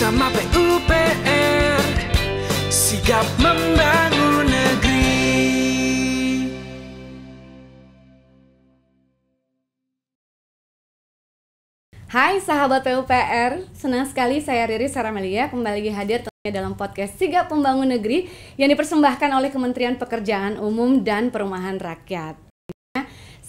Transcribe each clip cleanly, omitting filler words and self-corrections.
bersama PUPR, sigap membangun negeri. Hai sahabat PUPR, senang sekali saya Riri Saramelia kembali hadir tentunya dalam podcast Sigap Membangun Negeri yang dipersembahkan oleh Kementerian Pekerjaan Umum dan Perumahan Rakyat.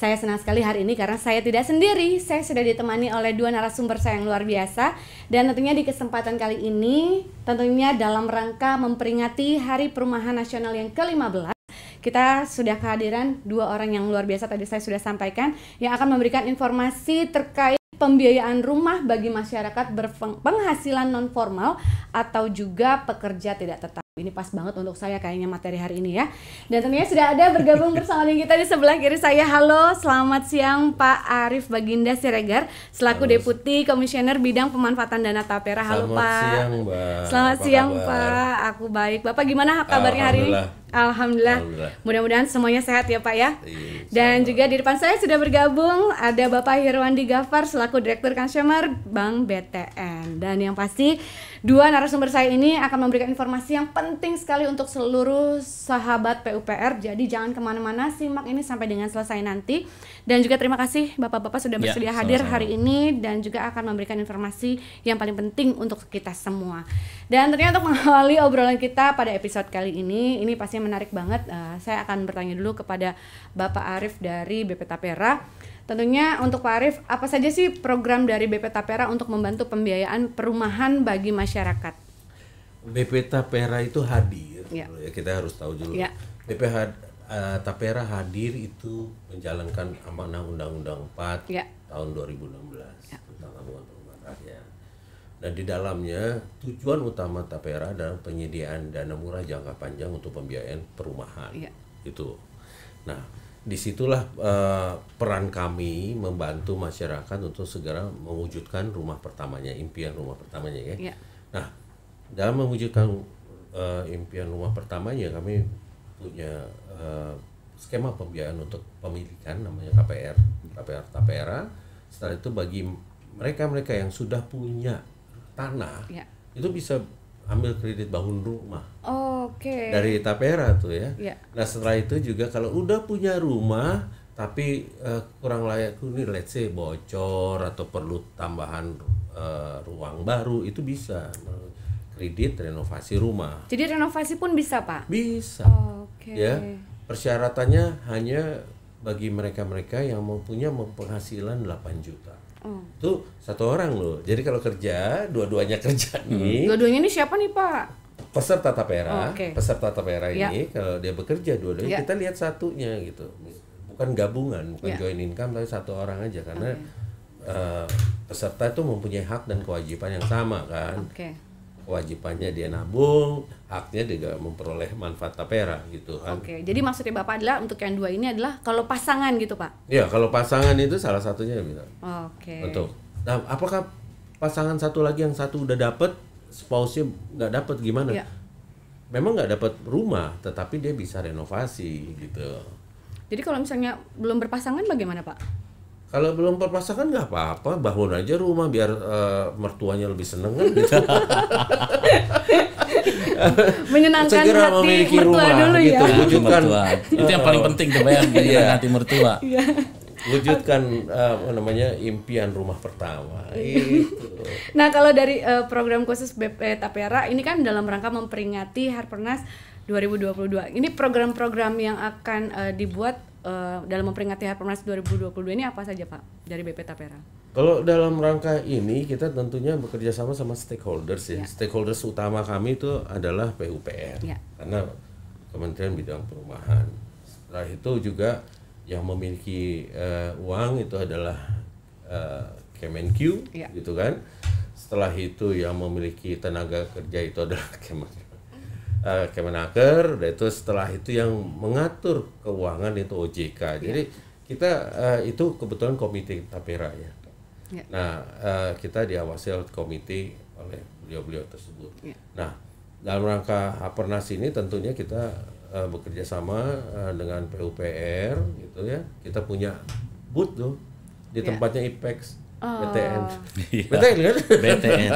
Saya senang sekali hari ini karena saya tidak sendiri, saya sudah ditemani oleh dua narasumber saya yang luar biasa. Dan tentunya di kesempatan kali ini, tentunya dalam rangka memperingati Hari Perumahan Nasional yang ke-15, kita sudah kehadiran dua orang yang luar biasa, tadi saya sudah sampaikan, yang akan memberikan informasi terkait pembiayaan rumah bagi masyarakat berpenghasilan non formal atau juga pekerja tidak tetap. Ini pas banget untuk saya kayaknya materi hari ini ya. Dan tentunya sudah ada bergabung bersama dengan kita di sebelah kiri saya. Halo, selamat siang Pak Arief Baginda Siregar selaku Deputi Komisioner Bidang Pemanfaatan Dana Tapera. Halo Pak. Selamat siang Mbak. Selamat siang Pak. Aku baik. Bapak gimana kabarnya hari ini? Alhamdulillah. Mudah-mudahan semuanya sehat ya Pak ya. Dan juga di depan saya sudah bergabung ada Bapak Hirwandi Gafar selaku Direktur Consumer Bank BTN. Dan yang pasti dua narasumber saya ini akan memberikan informasi yang penting sekali untuk seluruh sahabat PUPR. Jadi jangan kemana-mana, simak ini sampai dengan selesai nanti. Dan juga terima kasih Bapak-Bapak sudah bersedia hadir hari ini dan juga akan memberikan informasi yang paling penting untuk kita semua. Dan tentunya untuk mengawali obrolan kita pada episode kali ini pasti menarik banget. Saya akan bertanya dulu kepada Bapak Arief dari BP Tapera. Tentunya untuk Pak Arief, apa saja sih program dari BP Tapera untuk membantu pembiayaan perumahan bagi masyarakat? BP Tapera itu hadir, ya kita harus tahu dulu. BP Tapera hadir itu menjalankan amanah Undang-Undang 4 tahun 2016 tentang tabungan perumahan rakyat. Dan di dalamnya tujuan utama Tapera adalah penyediaan dana murah jangka panjang untuk pembiayaan perumahan. Itu. Nah, disitulah peran kami membantu masyarakat untuk segera mewujudkan rumah pertamanya, impian rumah pertamanya ya. Nah, dalam mewujudkan impian rumah pertamanya kami punya skema pembiayaan untuk pemilikan namanya KPR Tapera. Setelah itu bagi mereka yang sudah punya tanah itu bisa ambil kredit bangun rumah dari Tapera tuh ya. Nah setelah itu juga kalau udah punya rumah tapi kurang layak huni, let's say bocor atau perlu tambahan ruang baru, itu bisa kredit renovasi rumah. Jadi renovasi pun bisa Pak? Bisa. Ya, persyaratannya hanya bagi mereka yang mempunyai penghasilan 8 juta. Itu satu orang loh. Jadi kalau kerja, dua-duanya kerja nih. Dua-duanya ini siapa nih Pak? Peserta Tapera. Peserta Tapera ini kalau dia bekerja dua-duanya kita lihat satunya gitu. Bukan gabungan, bukan joint income, tapi satu orang aja karena peserta itu mempunyai hak dan kewajiban yang sama kan. Kewajibannya dia nabung, haknya juga memperoleh manfaat Tapera gitu kan. Jadi maksudnya Bapak adalah untuk yang dua ini adalah kalau pasangan gitu Pak? Iya, kalau pasangan itu salah satunya bisa. Betul. Nah, apakah pasangan satu lagi yang satu udah dapet, spouse-nya nggak dapet gimana? Memang nggak dapet rumah, tetapi dia bisa renovasi gitu. Jadi kalau misalnya belum berpasangan bagaimana Pak? Kalau belum berpasangan nggak apa-apa, bangun aja rumah biar mertuanya lebih seneng kan gitu. Menyenangkan segera hati memiliki mertua rumah dulu gitu. ya. Wujudkan itu yang paling penting tuh Bayang, hati mertua. Wujudkan impian rumah pertama. Itu. Nah kalau dari program khusus BP Tapera ini kan dalam rangka memperingati Harpernas 2022. Ini program-program yang akan dibuat dalam memperingati Harpernas 2022 ini apa saja Pak dari BP Tapera? Kalau dalam rangka ini kita tentunya bekerja sama stakeholders ya. Stakeholders utama kami itu adalah PUPR karena Kementerian Bidang Perumahan. Setelah itu juga yang memiliki uang itu adalah Kemenq gitu kan. Setelah itu yang memiliki tenaga kerja itu adalah Kemenaker, dan itu setelah itu yang mengatur keuangan itu OJK. Jadi kita itu kebetulan komite Tapera ya. Nah kita diawasi oleh komite oleh beliau-beliau tersebut. Nah dalam rangka Harpernas ini tentunya kita bekerja sama dengan PUPR gitu ya. Kita punya booth tuh di tempatnya IPEX BTN. Iya. BTN kan? BTN.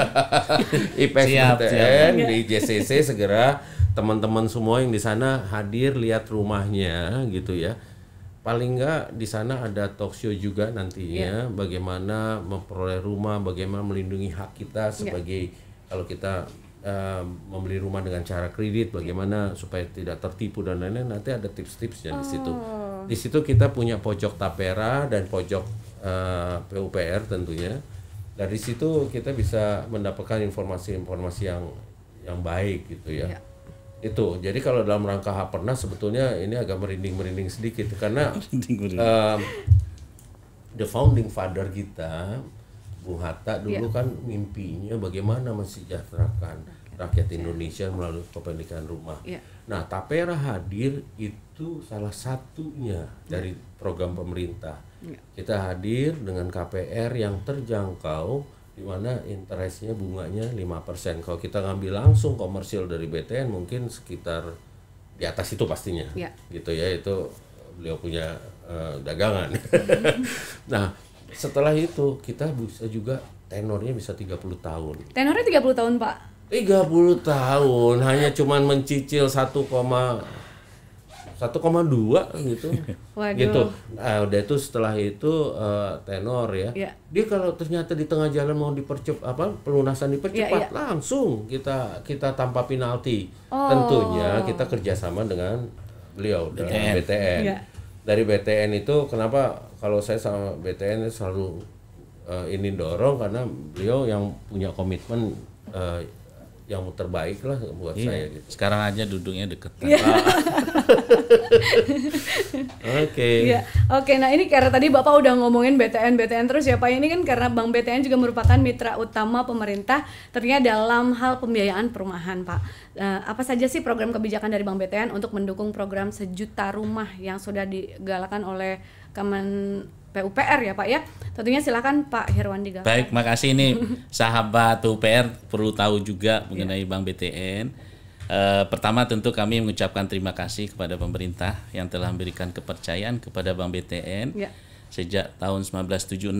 IPEX Siap, BTN di JCC segera teman-teman semua yang di sana hadir lihat rumahnya gitu ya. Paling enggak di sana ada talk show juga nantinya bagaimana memperoleh rumah, bagaimana melindungi hak kita sebagai kalau kita membeli rumah dengan cara kredit, bagaimana supaya tidak tertipu dan lain-lain. Nanti ada tips-tipsnya di situ. Di situ kita punya pojok tapera dan pojok PUPR tentunya. Dari situ kita bisa mendapatkan informasi-informasi yang baik gitu ya. Itu. Jadi kalau dalam rangka Hapernas sebetulnya ini agak merinding sedikit karena the founding father kita Bung Hatta dulu kan mimpinya bagaimana mensejahterakan rakyat Indonesia melalui kepemilikan rumah. Nah, Tapera hadir itu salah satunya dari program pemerintah. Kita hadir dengan KPR yang terjangkau di mana interestnya bunganya 5%. Kalau kita ngambil langsung komersil dari BTN mungkin sekitar di atas itu pastinya. Gitu ya, itu beliau punya dagangan. Nah, setelah itu kita bisa juga tenornya bisa 30 tahun. Tenornya 30 tahun, Pak? 30 tahun, hanya cuman mencicil 1,2 gitu. Waduh. Gitu. Nah, udah itu setelah itu tenor ya. Dia kalau ternyata di tengah jalan mau pelunasan dipercepat langsung kita tanpa penalti. Tentunya kita kerjasama dengan beliau dengan BTN. Dari BTN itu kenapa kalau saya sama BTN selalu ini dorong karena beliau yang punya komitmen yang terbaik lah buat saya gitu. Sekarang aja duduknya deket. Oke, nah ini karena tadi Bapak udah ngomongin BTN terus ya Pak, ini kan karena Bank BTN juga merupakan mitra utama pemerintah tentunya dalam hal pembiayaan perumahan Pak. Apa saja sih program kebijakan dari Bank BTN untuk mendukung program 1 juta rumah yang sudah digalakan oleh Kemen PUPR ya Pak ya? Tentunya silakan Pak Herwandi. Baik, makasih. Ini sahabat PUPR perlu tahu juga mengenai Bank BTN. Pertama tentu kami mengucapkan terima kasih kepada pemerintah yang telah memberikan kepercayaan kepada Bank BTN sejak tahun 1976.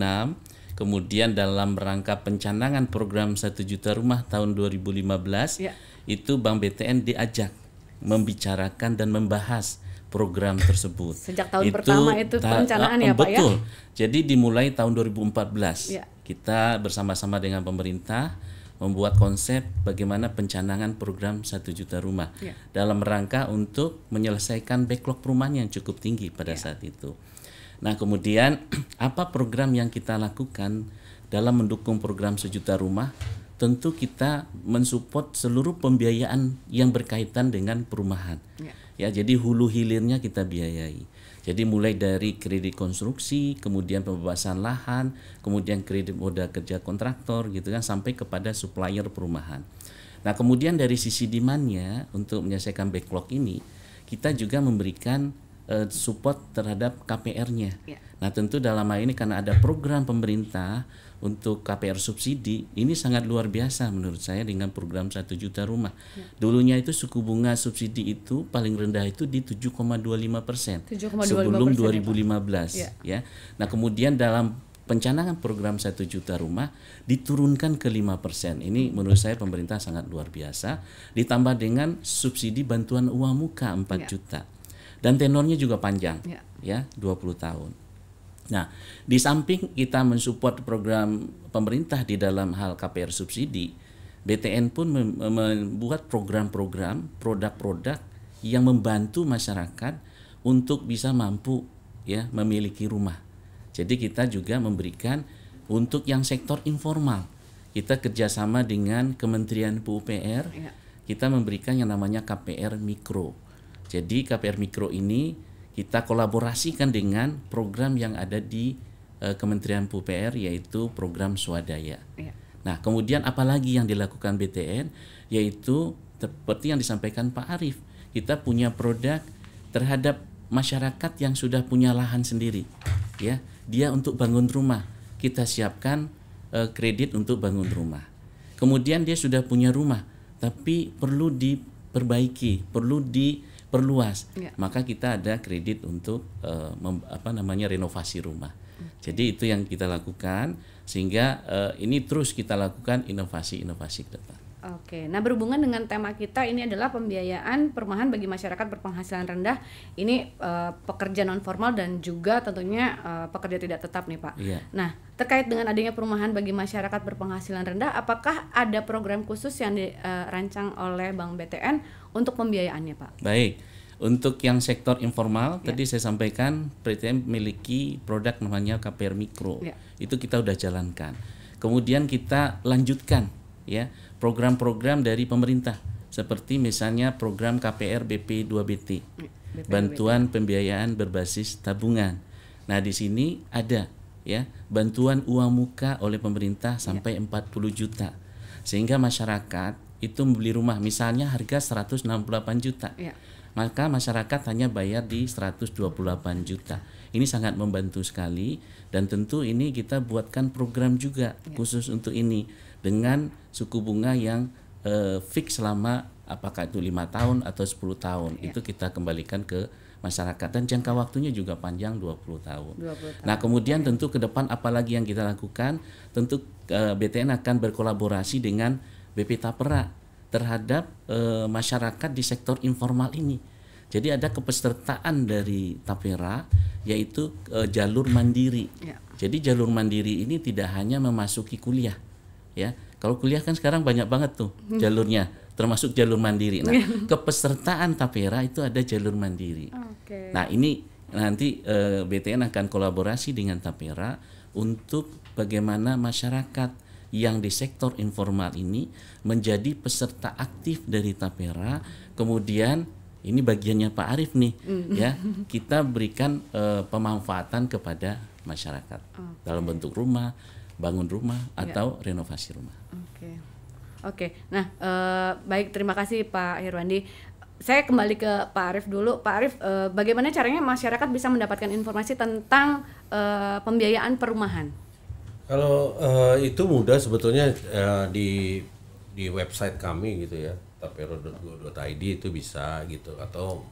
Kemudian dalam rangka pencanangan program 1 juta rumah tahun 2015 itu Bank BTN diajak membicarakan dan membahas program tersebut. Sejak tahun pertama itu perencanaan ya Pak ya? Betul. Jadi dimulai tahun 2014 kita bersama-sama dengan pemerintah membuat konsep bagaimana pencanangan program 1 juta rumah dalam rangka untuk menyelesaikan backlog perumahan yang cukup tinggi pada saat itu. Nah kemudian apa program yang kita lakukan dalam mendukung program 1 juta rumah? Tentu kita mensupport seluruh pembiayaan yang berkaitan dengan perumahan. Ya, jadi hulu hilirnya kita biayai. Jadi mulai dari kredit konstruksi, kemudian pembebasan lahan, kemudian kredit modal kerja kontraktor gitu kan sampai kepada supplier perumahan. Nah, kemudian dari sisi demand-nya untuk menyelesaikan backlog ini, kita juga memberikan support terhadap KPR-nya. Nah, tentu dalam hal ini karena ada program pemerintah untuk KPR subsidi, ini sangat luar biasa menurut saya dengan program 1 juta rumah. Dulunya itu suku bunga subsidi itu paling rendah itu di 7,25% sebelum 2015 ya. Nah kemudian dalam pencanangan program 1 juta rumah diturunkan ke 5%. Ini menurut saya pemerintah sangat luar biasa. Ditambah dengan subsidi bantuan uang muka 4 juta. Dan tenornya juga panjang ya 20 tahun. Nah, di samping kita mensupport program pemerintah di dalam hal KPR subsidi, BTN pun membuat program-program, produk-produk yang membantu masyarakat untuk bisa mampu ya memiliki rumah. Jadi kita juga memberikan untuk yang sektor informal. Kita kerjasama dengan Kementerian PUPR, kita memberikan yang namanya KPR Mikro. Jadi KPR Mikro ini kita kolaborasikan dengan program yang ada di Kementerian PUPR yaitu program swadaya. Nah kemudian apalagi yang dilakukan BTN yaitu seperti yang disampaikan Pak Arief, kita punya produk terhadap masyarakat yang sudah punya lahan sendiri, ya dia untuk bangun rumah kita siapkan kredit untuk bangun rumah. Kemudian dia sudah punya rumah tapi perlu diperbaiki, perlu diperluas, maka kita ada kredit untuk renovasi rumah. Jadi itu yang kita lakukan, sehingga ini terus kita lakukan inovasi-inovasi ke depan. Oke, nah berhubungan dengan tema kita ini adalah pembiayaan perumahan bagi masyarakat berpenghasilan rendah. Ini pekerja non formal dan juga tentunya pekerja tidak tetap nih Pak. Iya. Nah, terkait dengan adanya perumahan bagi masyarakat berpenghasilan rendah, apakah ada program khusus yang dirancang oleh Bank BTN untuk pembiayaannya Pak? Baik, untuk yang sektor informal tadi saya sampaikan BTN memiliki produk namanya KPR Mikro. Itu kita udah jalankan. Kemudian kita lanjutkan ya program-program dari pemerintah seperti misalnya program KPR BP 2BT, bantuan pembiayaan berbasis tabungan. Nah, di sini ada ya bantuan uang muka oleh pemerintah sampai 40 juta. Sehingga masyarakat itu membeli rumah misalnya harga 168 juta. Maka masyarakat hanya bayar di 128 juta. Ini sangat membantu sekali, dan tentu ini kita buatkan program juga khusus untuk ini dengan suku bunga yang fix selama apakah itu 5 tahun atau 10 tahun. Itu kita kembalikan ke masyarakat, dan jangka waktunya juga panjang 20 tahun. Nah, kemudian tentu ke depan apalagi yang kita lakukan, tentu BTN akan berkolaborasi dengan BP Tapera terhadap masyarakat di sektor informal ini. Jadi ada kepesertaan dari Tapera yaitu jalur mandiri. Jadi jalur mandiri ini tidak hanya memasuki kuliah. Ya, kalau kuliah kan sekarang banyak banget tuh jalurnya, termasuk jalur mandiri. Nah, kepesertaan Tapera itu ada jalur mandiri. Nah, ini nanti BTN akan kolaborasi dengan Tapera untuk bagaimana masyarakat yang di sektor informal ini menjadi peserta aktif dari Tapera. Kemudian ini bagiannya Pak Arief nih, ya kita berikan pemanfaatan kepada masyarakat dalam bentuk rumah, bangun rumah atau renovasi rumah. Oke. Nah, baik, terima kasih Pak Hirwandi. Saya kembali ke Pak Arief dulu. Pak Arief, bagaimana caranya masyarakat bisa mendapatkan informasi tentang pembiayaan perumahan? Kalau itu mudah sebetulnya di website kami gitu ya, tapera.go.id itu bisa gitu, atau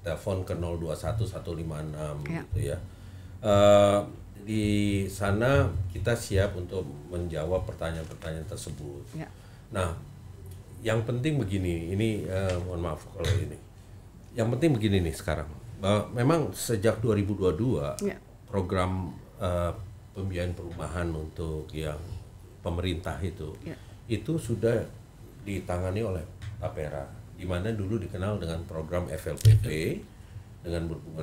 telepon ke 021156 gitu ya. Di sana kita siap untuk menjawab pertanyaan-pertanyaan tersebut. Nah, yang penting begini, ini mohon maaf kalau ini. Yang penting begini nih sekarang, bahwa memang sejak 2022 program pembiayaan perumahan untuk yang pemerintah itu sudah ditangani oleh Tapera, di mana dulu dikenal dengan program FLPP dengan berbunga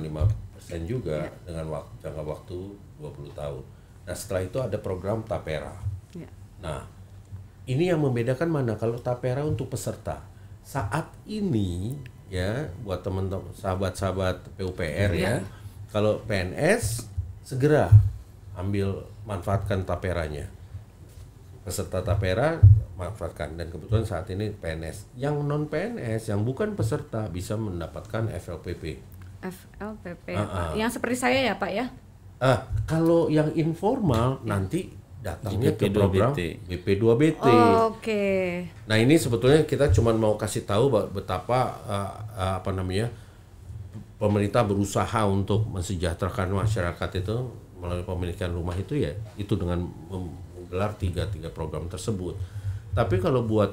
5% juga dengan jangka waktu 20 tahun. Nah, setelah itu ada program Tapera. Nah, ini yang membedakan mana kalau Tapera untuk peserta. Saat ini ya, buat teman-teman sahabat-sahabat PUPR ya, kalau PNS segera manfaatkan Taperanya. Peserta Tapera manfaatkan, dan kebetulan saat ini PNS. Yang non PNS yang bukan peserta bisa mendapatkan FLPP. Yang seperti saya ya Pak ya? Kalau yang informal nanti datangnya ke program BP2BT. Nah, ini sebetulnya kita cuma mau kasih tahu betapa pemerintah berusaha untuk mensejahterakan masyarakat itu melalui pemilikan rumah itu ya, itu dengan menggelar tiga program tersebut. Tapi kalau buat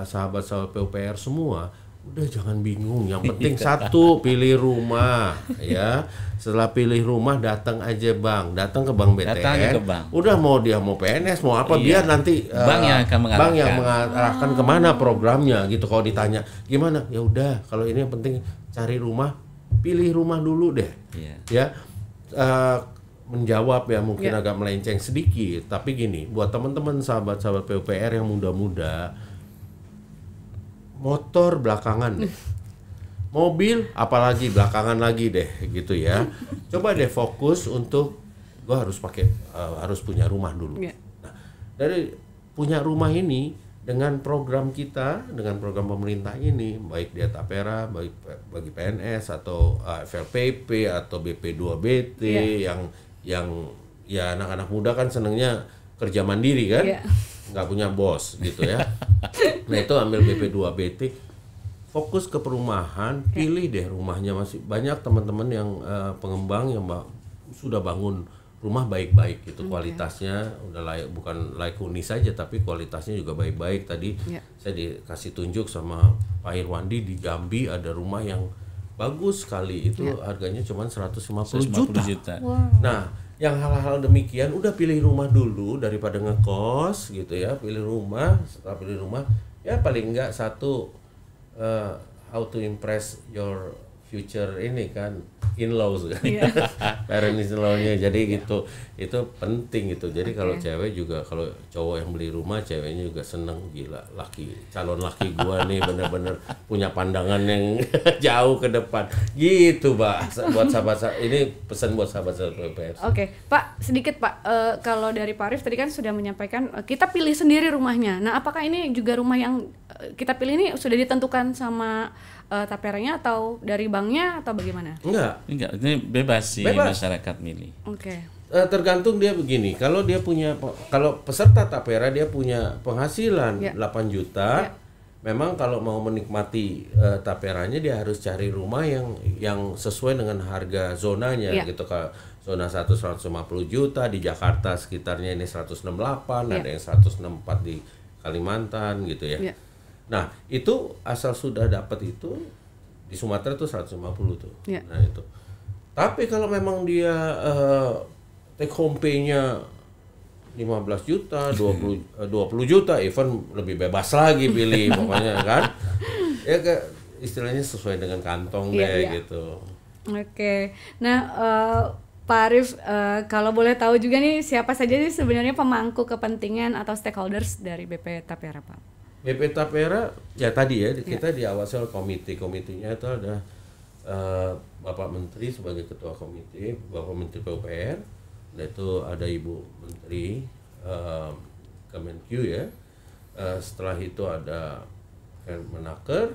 sahabat-sahabat PUPR semua, udah jangan bingung, yang penting satu, pilih rumah ya. Setelah pilih rumah datang aja datang ke Bank BTN. Udah mau PNS mau apa, biar nanti bank yang mengarahkan kemana programnya gitu. Kalau ditanya gimana, ya udah, kalau ini yang penting cari rumah, pilih rumah dulu deh. Ya, menjawab ya mungkin agak melenceng sedikit, tapi gini, buat teman-teman sahabat-sahabat PUPR yang muda-muda, motor belakangan deh, mobil apalagi belakangan lagi deh gitu ya. Coba deh fokus untuk gua harus punya rumah dulu. Nah, dari punya rumah ini dengan program kita, dengan program pemerintah ini, baik di Tapera, baik bagi PNS atau FLPP atau BP2BT yang ya anak-anak muda kan senengnya kerja mandiri kan, nggak punya bos gitu ya. Nah, itu ambil BP2BT, fokus ke perumahan, pilih deh rumahnya. Masih banyak teman-teman yang pengembang yang sudah bangun rumah baik-baik gitu, kualitasnya udah layak, bukan layak huni saja tapi kualitasnya juga baik-baik. Tadi saya dikasih tunjuk sama Pak Irwandi di Jambi ada rumah yang bagus sekali itu harganya cuma 150 juta. Wow. Nah, yang hal-hal demikian udah pilih rumah dulu daripada ngekos gitu ya, pilih rumah. Setelah pilih rumah ya paling enggak satu how to impress your future ini kan, in-laws kan, parents in-law-nya. Jadi gitu, itu penting gitu. Jadi kalau cewek juga, kalau cowok yang beli rumah, ceweknya juga seneng. Gila, calon laki gua nih bener-bener punya pandangan yang jauh ke depan gitu, Mbak. Buat sahabat, ini pesan buat sahabat-sahabat PPR. Oke, Pak, sedikit Pak, kalau dari Pak Arif tadi kan sudah menyampaikan kita pilih sendiri rumahnya. Nah, apakah ini juga rumah yang kita pilih ini sudah ditentukan sama Taperanya atau dari banknya atau bagaimana? Enggak, ini bebas sih masyarakat milih. Oke. Tergantung dia begini. Kalau peserta Tapera dia punya penghasilan 8 juta, memang kalau mau menikmati Taperanya dia harus cari rumah yang sesuai dengan harga zonanya gitu. Kalau zona 150 juta di Jakarta sekitarnya ini 168, ada yang 164 di Kalimantan gitu ya. Nah, itu asal sudah dapat itu di Sumatera tuh 150 tuh. Nah, itu. Tapi kalau memang dia take home pay-nya 15 juta, 20 juta, even lebih bebas lagi pilih pokoknya kan. Ya istilahnya sesuai dengan kantong deh gitu. Oke. Nah, Pak Arif, kalau boleh tahu juga nih siapa saja sih sebenarnya pemangku kepentingan atau stakeholders dari BP Tapera, Pak? BP Tapera ya tadi ya kita diawasi oleh komite-komitenya itu ada Bapak Menteri sebagai ketua komite, Bapak Menteri PUPR, dan itu ada Ibu Menteri Kemenq ya. Setelah itu ada Kemenaker,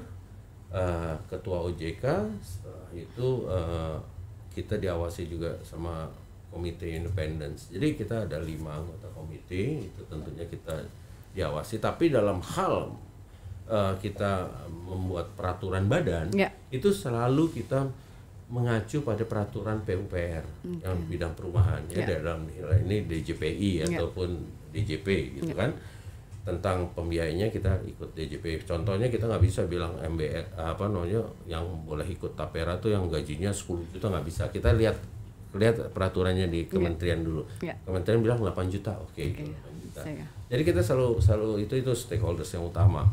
Ketua OJK. Setelah itu kita diawasi juga sama komite independence. Jadi kita ada 5 anggota komite, itu tentunya kita diawasi. Tapi dalam hal kita membuat peraturan badan, itu selalu kita mengacu pada peraturan PUPR yang bidang perumahan ya, dalam ini DJPI ataupun DJP gitu kan. Tentang pembiayanya kita ikut DJP. Contohnya kita nggak bisa bilang MBR yang boleh ikut Tapera tuh yang gajinya 10 juta, nggak bisa. Kita lihat peraturannya di kementerian dulu. Kementerian bilang 8 juta, oke. 8 juta. Jadi kita selalu itu stakeholders yang utama.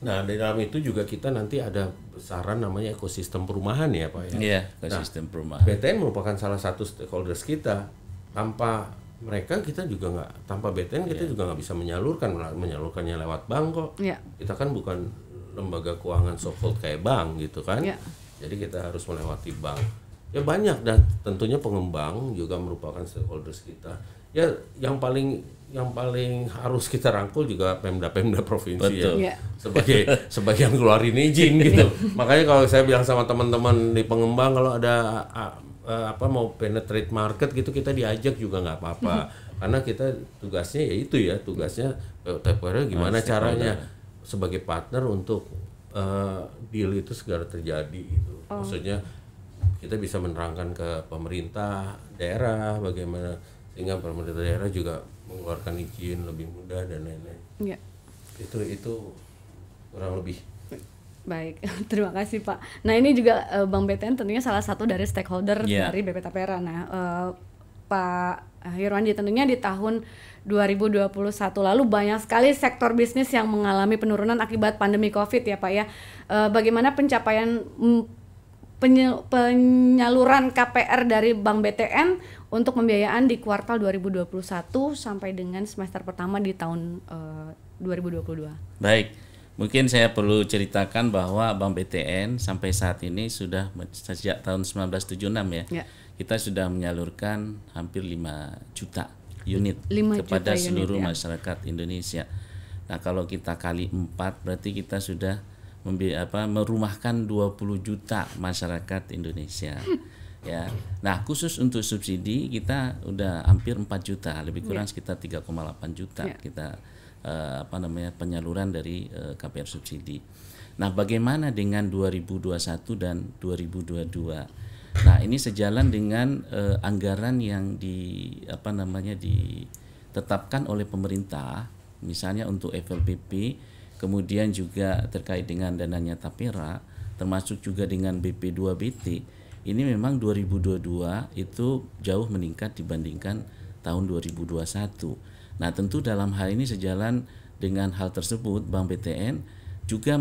Nah, di dalam itu juga kita nanti ada besaran namanya ekosistem perumahan ya, Pak ya. Iya, ekosistem perumahan. BTN merupakan salah satu stakeholders kita. Tanpa mereka kita juga nggak, tanpa BTN kita juga nggak bisa menyalurkannya lewat bank kok. Kita kan bukan lembaga keuangan so-called kayak bank gitu kan. Jadi kita harus melewati bank. Ya banyak, dan tentunya pengembang juga merupakan stakeholders kita. Ya yang paling harus kita rangkul juga Pemda provinsi ya. Sebagai yang keluarin izin gitu. Makanya kalau saya bilang sama teman-teman di pengembang, kalau ada mau penetrate market gitu, kita diajak juga nggak apa-apa. Karena kita tugasnya tugasnya Tapera gimana caranya sebagai partner untuk deal itu segera terjadi gitu. Maksudnya kita bisa menerangkan ke pemerintah daerah bagaimana sehingga pemerintah daerah juga mengeluarkan izin lebih mudah dan lain-lain. Itu kurang lebih. Baik, terima kasih Pak. Nah, ini juga Bank BTN tentunya salah satu dari stakeholder dari BP Tapera. Nah, Pak Irwandi, tentunya di tahun 2021 lalu banyak sekali sektor bisnis yang mengalami penurunan akibat pandemi Covid ya Pak ya. Bagaimana pencapaian penyaluran KPR dari Bank BTN untuk pembiayaan di kuartal 2021 sampai dengan semester pertama di tahun 2022? Baik, mungkin saya perlu ceritakan bahwa Bank BTN sampai saat ini sudah sejak tahun 1976 ya. Kita sudah menyalurkan hampir 5 juta unit kepada seluruh masyarakat Indonesia. Nah, kalau kita kali 4 berarti kita sudah merumahkan 20 juta masyarakat Indonesia. Ya. Nah, khusus untuk subsidi kita udah hampir 4 juta, lebih kurang sekitar 3,8 juta kita penyaluran dari KPR subsidi. Nah, bagaimana dengan 2021 dan 2022? Nah, ini sejalan dengan anggaran yang ditetapkan oleh pemerintah, misalnya untuk FLPP, kemudian juga terkait dengan dananya Tapera, termasuk juga dengan BP2BT. Ini memang 2022 itu jauh meningkat dibandingkan tahun 2021. Nah, tentu dalam hal ini sejalan dengan hal tersebut, Bank BTN juga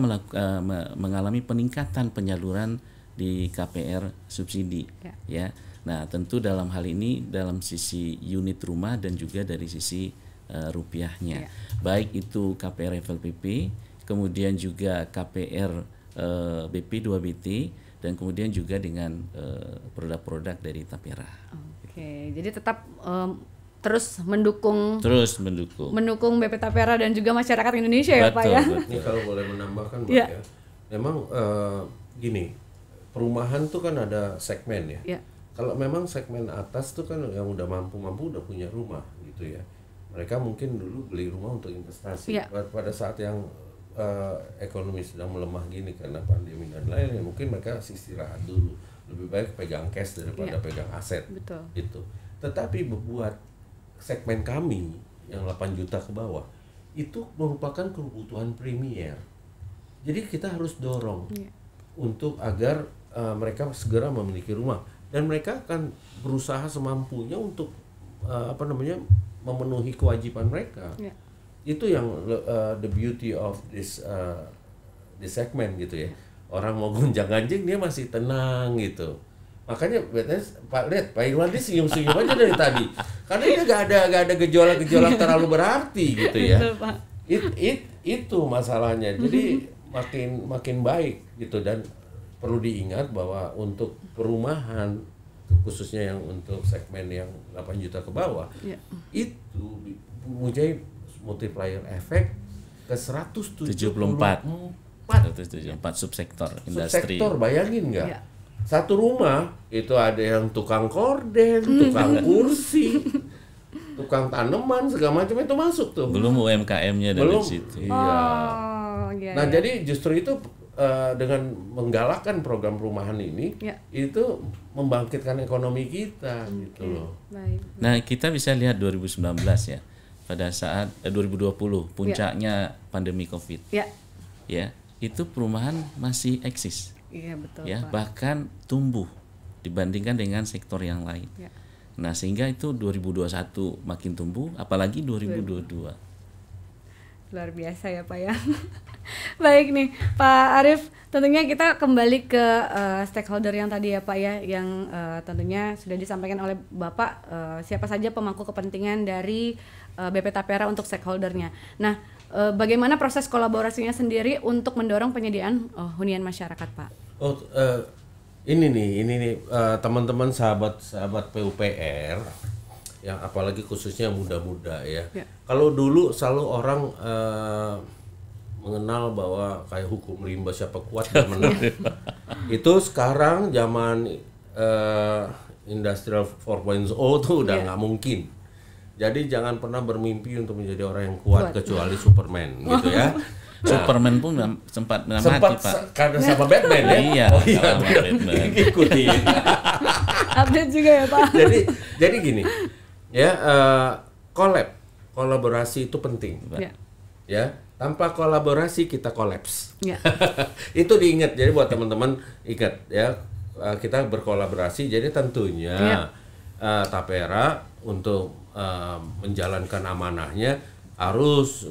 mengalami peningkatan penyaluran di KPR subsidi, ya. Nah, tentu dalam hal ini dalam sisi unit rumah dan juga dari sisi rupiahnya, baik itu KPR FLPP, kemudian juga KPR BP2BT, dan kemudian juga dengan produk-produk dari Tapera. Oke, jadi tetap terus mendukung BP Tapera dan juga masyarakat Indonesia, ya Pak ya. Ini kalau boleh menambahkan Mbak, ya, memang gini, perumahan tuh kan ada segmen ya. Kalau memang segmen atas tuh kan yang udah mampu udah punya rumah gitu ya. Mereka mungkin dulu beli rumah untuk investasi. Pada saat yang ekonomi sedang melemah gini karena pandemi dan lain-lain, mungkin mereka istirahat dulu. Lebih baik pegang cash daripada pegang aset. Betul. Gitu. Tetapi buat segmen kami yang 8 juta ke bawah itu merupakan kebutuhan primer. Jadi kita harus dorong untuk agar mereka segera memiliki rumah, dan mereka akan berusaha semampunya untuk memenuhi kewajiban mereka. Itu yang the beauty of this segment gitu ya. Orang mau gonjang-ganjing dia masih tenang gitu. Makanya Pak Irwandi senyum-senyum aja dari tadi. Karena dia gak ada gejolak-gejolak terlalu berarti gitu ya. Itu masalahnya. Jadi makin baik gitu, dan perlu diingat bahwa untuk perumahan khususnya yang untuk segmen yang 8 juta ke bawah itu mempunyai multiplier efek ke 174 subsektor industri. Subsektor, bayangin nggak? Satu rumah itu ada yang tukang korden, tukang kursi, tukang tanaman, segala macam itu masuk tuh. Belum UMKM-nya dari situ. Iya. Nah, jadi justru itu dengan menggalakkan program perumahan ini, itu membangkitkan ekonomi kita gitu loh. Nah, kita bisa lihat 2019 ya. Pada saat 2020 puncaknya pandemi Covid. Ya, itu perumahan masih eksis. Iya, betul. Ya, Pak. bahkan tumbuh dibandingkan dengan sektor yang lain. Nah, sehingga itu 2021 makin tumbuh, apalagi 2022. Luar biasa ya Pak ya. Baik nih Pak Arief, tentunya kita kembali ke stakeholder yang tadi ya Pak ya, yang tentunya sudah disampaikan oleh Bapak siapa saja pemangku kepentingan dari BP Tapera untuk stakeholdernya. Nah, bagaimana proses kolaborasinya sendiri untuk mendorong penyediaan hunian masyarakat Pak? Ini nih teman-teman sahabat PUPR yang apalagi khususnya yang muda-muda ya. Kalau dulu selalu orang mengenal bahwa kayak hukum rimba siapa kuat dan menang. Itu sekarang zaman Industrial 4.0 tuh udah nggak mungkin. Jadi jangan pernah bermimpi untuk menjadi orang yang kuat. Kecuali Superman gitu ya. Superman pun sempat mati Pak. Karena sama Batman ya. Iya. Batman. Ikutin. Update juga ya Pak. Jadi gini. Ya, kolaborasi itu penting, ya. Tanpa kolaborasi kita kolaps. Itu diingat. Jadi buat teman-teman ingat ya, kita berkolaborasi. Jadi tentunya Tapera untuk menjalankan amanahnya harus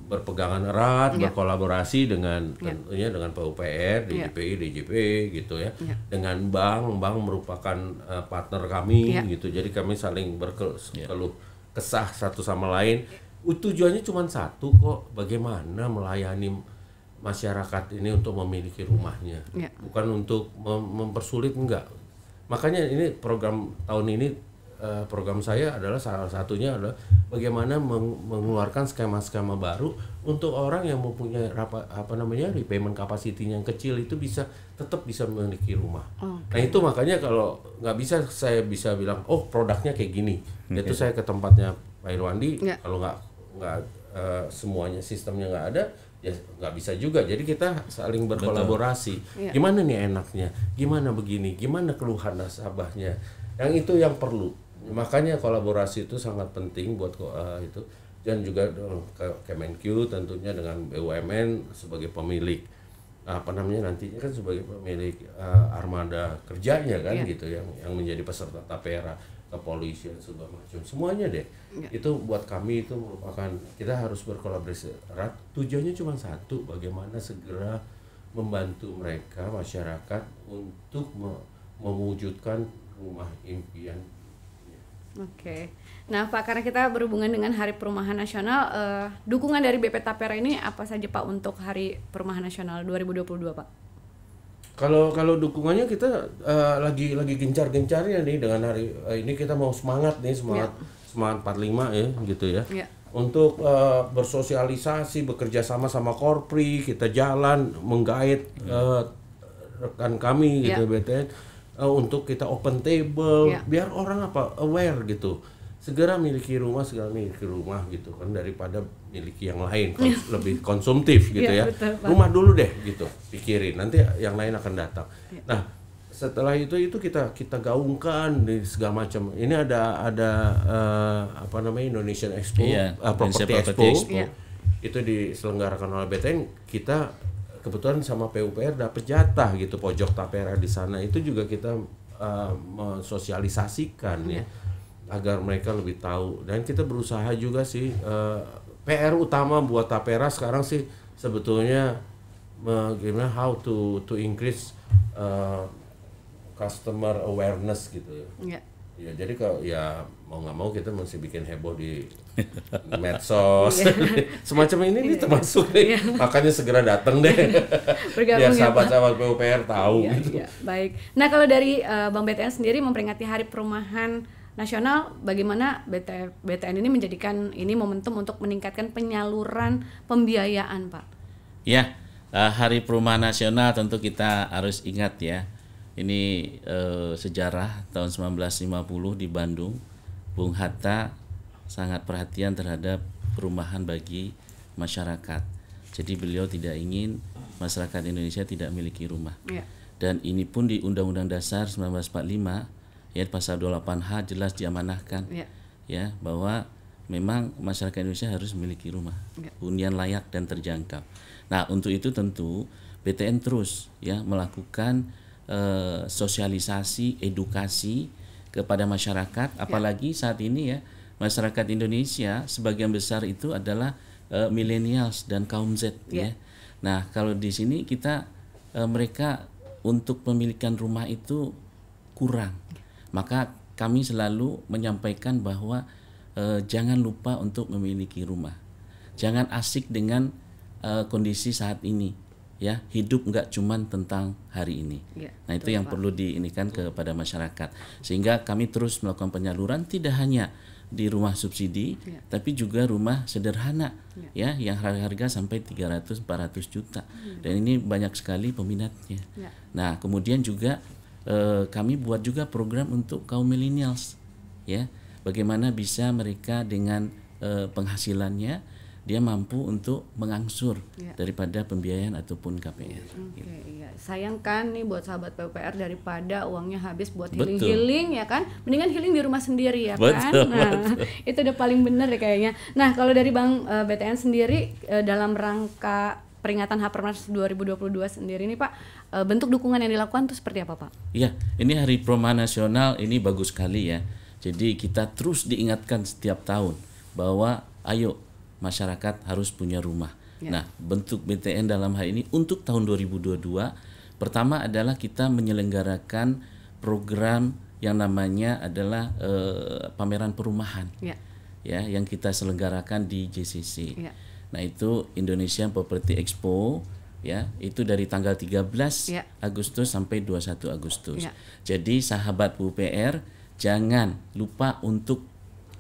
berpegangan erat, berkolaborasi dengan tentunya dengan PUPR, DJPI, DJP gitu ya. Dengan bank merupakan partner kami gitu. Jadi kami saling berkeluh kesah satu sama lain. Tujuannya cuma satu kok, bagaimana melayani masyarakat ini untuk memiliki rumahnya. Bukan untuk mempersulit, enggak. Makanya ini program tahun ini, program saya adalah salah satunya adalah bagaimana mengeluarkan skema-skema baru untuk orang yang mempunyai repayment capacity yang kecil itu tetap bisa memiliki rumah. Nah itu makanya kalau nggak bisa saya bisa bilang produknya kayak gini. Itu saya ke tempatnya Pak Irwandi, kalau nggak semuanya sistemnya nggak ada, ya nggak bisa juga. Jadi kita saling berkolaborasi. Gimana nih enaknya, gimana begini, gimana keluhan nasabahnya, yang itu yang perlu. Makanya kolaborasi itu sangat penting buat itu, dan juga Kemenq tentunya dengan BUMN sebagai pemilik nantinya kan sebagai pemilik armada kerjanya kan gitu, yang menjadi peserta tapera, kepolisian segala macam semuanya deh. Itu buat kami itu merupakan, kita harus berkolaborasi erat. Tujuannya cuma satu, bagaimana segera membantu mereka masyarakat untuk mewujudkan rumah impian. Oke. Nah Pak, karena kita berhubungan dengan Hari Perumahan Nasional, dukungan dari BP Tapera ini apa saja Pak untuk Hari Perumahan Nasional 2022 Pak? Kalau dukungannya kita lagi gencar-gencarnya nih dengan hari ini. Kita mau semangat semangat 45 ya gitu ya. Untuk bersosialisasi, bekerja sama Korpri, kita jalan menggait rekan kami gitu BTN untuk kita open table, biar orang aware gitu. Segera miliki rumah gitu kan, daripada miliki yang lain, lebih konsumtif gitu ya. Betul, rumah dulu deh gitu, pikirin nanti yang lain akan datang. Nah setelah itu kita gaungkan di segala macam. Ini ada Indonesian Expo, Property Expo. Itu diselenggarakan oleh BTN. Kita kebetulan sama PUPR dapat jatah gitu, pojok tapera di sana. Itu juga kita mensosialisasikan agar mereka lebih tahu. Dan kita berusaha juga sih, PR utama buat tapera sekarang sih sebetulnya gimana how to increase customer awareness gitu ya. Ya jadi kalau mau nggak mau kita mesti bikin heboh di medsos, semacam ini termasuk deh. Makanya segera datang deh, biar sahabat-sahabat PUPR tahu gitu. Baik. Nah kalau dari Bang BTN sendiri memperingati Hari Perumahan Nasional, bagaimana BTN ini menjadikan ini momentum untuk meningkatkan penyaluran pembiayaan, Pak? Ya, Hari Perumahan Nasional tentu kita harus ingat ya. Ini sejarah tahun 1950 di Bandung, Bung Hatta sangat perhatian terhadap perumahan bagi masyarakat. Jadi beliau tidak ingin masyarakat Indonesia tidak memiliki rumah. Dan ini pun di Undang-Undang Dasar 1945 ya, pasal 28H jelas diamanahkan ya bahwa memang masyarakat Indonesia harus memiliki rumah hunian layak dan terjangkau. Nah untuk itu tentu BTN terus ya melakukan sosialisasi, edukasi kepada masyarakat, apalagi saat ini ya masyarakat Indonesia sebagian besar itu adalah millennials dan kaum Z ya. Nah kalau di sini kita mereka untuk pemilikan rumah itu kurang. Maka kami selalu menyampaikan bahwa jangan lupa untuk memiliki rumah. Jangan asik dengan kondisi saat ini. Ya, hidup nggak cuman tentang hari ini. Nah itu yang perlu diinikan kepada masyarakat. Sehingga kami terus melakukan penyaluran tidak hanya di rumah subsidi, tapi juga rumah sederhana, ya, yang harga sampai 300-400 juta. Dan ini banyak sekali peminatnya. Nah kemudian juga kami buat juga program untuk kaum millennials, ya, bagaimana bisa mereka dengan penghasilannya dia mampu untuk mengangsur daripada pembiayaan ataupun KPR. Sayangkan nih buat sahabat PUPR, daripada uangnya habis buat healing-healing ya kan, mendingan healing di rumah sendiri ya kan. Nah itu udah paling bener ya kayaknya. Nah kalau dari Bang BTN sendiri dalam rangka peringatan Hapernas 2022 sendiri nih Pak, bentuk dukungan yang dilakukan itu seperti apa Pak? Iya, ini Hari Perumahan Nasional ini bagus sekali ya. Jadi kita terus diingatkan setiap tahun bahwa ayo masyarakat harus punya rumah. Nah, bentuk BTN dalam hal ini untuk tahun 2022 pertama adalah kita menyelenggarakan program yang namanya adalah pameran perumahan. Ya, yang kita selenggarakan di JCC. Nah, itu Indonesian Property Expo ya, itu dari tanggal 13 Agustus sampai 21 Agustus. Jadi sahabat PUPR jangan lupa untuk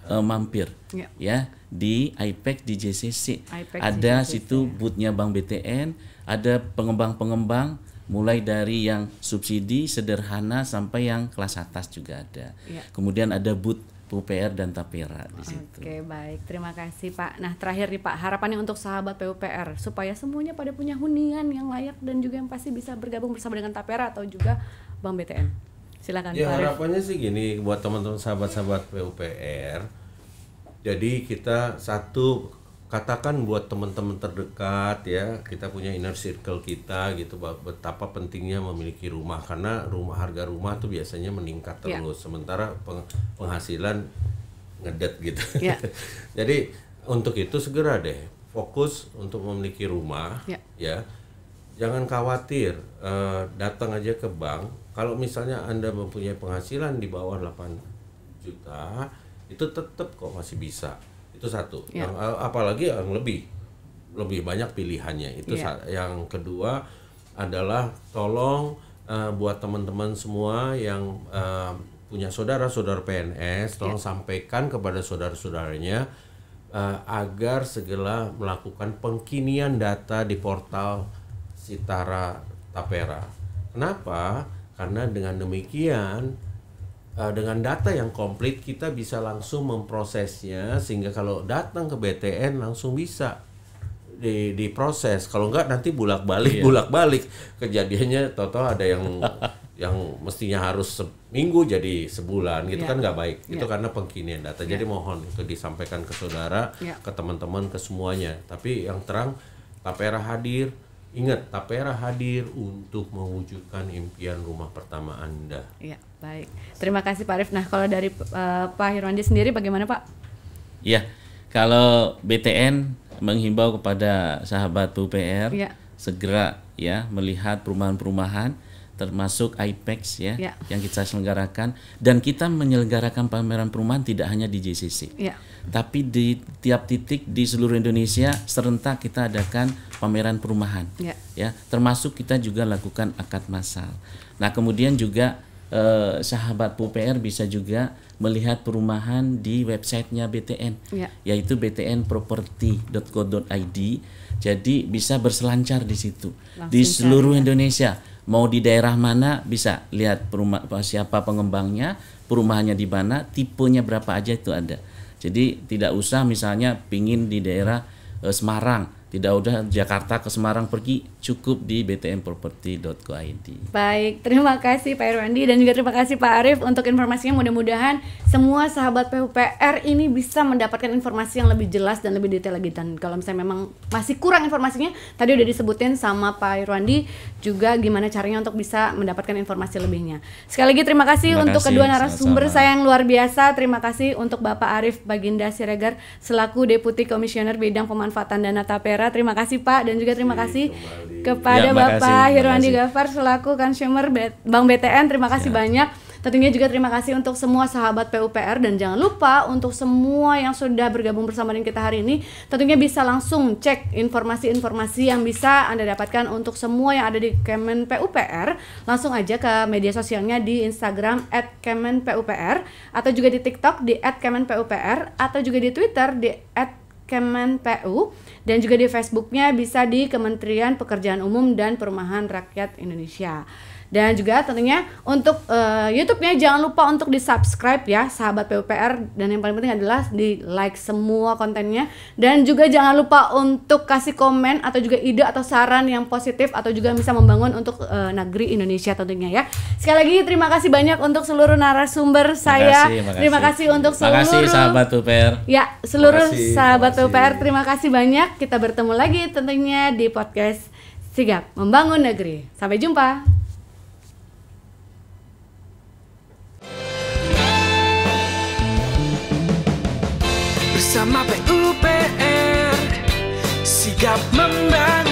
mampir ya di IPEC di JCC. Ada situ boothnya Bank BTN, ada pengembang-pengembang mulai dari yang subsidi sederhana sampai yang kelas atas juga ada. Kemudian ada booth PUPR dan Tapera di situ. Oke, baik. Terima kasih Pak. Nah, terakhir nih Pak, harapannya untuk sahabat PUPR supaya semuanya pada punya hunian yang layak dan juga yang pasti bisa bergabung bersama dengan Tapera atau juga Bank BTN. Silakan ya, Pak Arief. harapannya sih gini buat teman-teman sahabat-sahabat PUPR. Jadi kita satu, katakan buat teman-teman terdekat ya, kita punya inner circle kita gitu, betapa pentingnya memiliki rumah, karena harga rumah tuh biasanya meningkat terus, sementara penghasilan ngedet gitu. Jadi untuk itu segera deh fokus untuk memiliki rumah ya. Jangan khawatir, datang aja ke bank. Kalau misalnya Anda mempunyai penghasilan di bawah 8 juta, itu tetap kok masih bisa. Itu satu. Yang apalagi yang lebih banyak pilihannya. Itu yang kedua adalah tolong buat teman-teman semua yang punya saudara-saudara PNS, tolong sampaikan kepada saudara-saudaranya agar segera melakukan pengkinian data di portal Sitara Tapera. Kenapa? Karena dengan demikian dengan data yang komplit kita bisa langsung memprosesnya, sehingga kalau datang ke BTN langsung bisa diproses. Kalau enggak nanti bolak-balik kejadiannya total ada yang mestinya harus seminggu jadi sebulan gitu, kan nggak baik. Itu karena pengkinian data. Jadi mohon itu disampaikan ke saudara, ke teman-teman, ke semuanya. Tapi yang terang, Tapera hadir. Ingat, Tapera hadir untuk mewujudkan impian rumah pertama Anda. Iya, baik. Terima kasih Pak Arief. Nah, kalau dari Pak Hirwandi sendiri bagaimana Pak? Iya, kalau BTN menghimbau kepada sahabat PUPR segera ya melihat perumahan-perumahan termasuk IPEX yang kita selenggarakan, dan kita menyelenggarakan pameran perumahan tidak hanya di JCC. Tapi di tiap titik di seluruh Indonesia serentak kita adakan pameran perumahan. Termasuk kita juga lakukan akad massal. Nah, kemudian juga sahabat PUPR bisa juga melihat perumahan di websitenya BTN, yaitu btnproperty.co.id. Jadi bisa berselancar di situ. Di seluruh Indonesia. Mau di daerah mana bisa lihat siapa pengembangnya, perumahannya di mana, tipenya berapa aja itu ada. Jadi tidak usah misalnya pingin di daerah Semarang, tidak udah Jakarta ke Semarang pergi, cukup di btnproperty.co.id. Baik, terima kasih Pak Hirwandi dan juga terima kasih Pak Arief untuk informasinya. Mudah-mudahan semua sahabat PUPR ini bisa mendapatkan informasi yang lebih jelas dan lebih detail lagi. Dan kalau misalnya memang masih kurang informasinya, tadi udah disebutin sama Pak Hirwandi juga gimana caranya untuk bisa mendapatkan informasi lebihnya. Sekali lagi terima kasih untuk kedua narasumber saya yang luar biasa. Terima kasih untuk Bapak Arief Baginda Siregar selaku Deputi Komisioner Bidang Pemanfaatan Dana Tapera. Terima kasih Pak, dan juga terima kasih kepada Bapak Hirwandi Gafar selaku Consumer Bank BTN. Terima kasih banyak. Tentunya juga terima kasih untuk semua sahabat PUPR, dan jangan lupa untuk semua yang sudah bergabung bersama dengan kita hari ini, tentunya bisa langsung cek informasi-informasi yang bisa Anda dapatkan untuk semua yang ada di Kemen PUPR. Langsung aja ke media sosialnya di Instagram @kemenpupr, atau juga di TikTok di @kemenpupr, atau juga di Twitter di @kemenpu, dan juga di Facebooknya bisa di Kementerian Pekerjaan Umum dan Perumahan Rakyat Indonesia. Dan juga tentunya untuk YouTube-nya jangan lupa untuk di-subscribe ya sahabat PUPR, dan yang paling penting adalah di-like semua kontennya, dan juga jangan lupa untuk kasih komen atau juga ide atau saran yang positif atau juga bisa membangun untuk negeri Indonesia tentunya ya. Sekali lagi terima kasih banyak untuk seluruh narasumber saya. Terima kasih untuk seluruh sahabat PUPR. Ya, seluruh sahabat PUPR terima kasih banyak. Kita bertemu lagi tentunya di podcast Sigap Membangun Negeri. Sampai jumpa. Bersama PUPR, sigap membangun.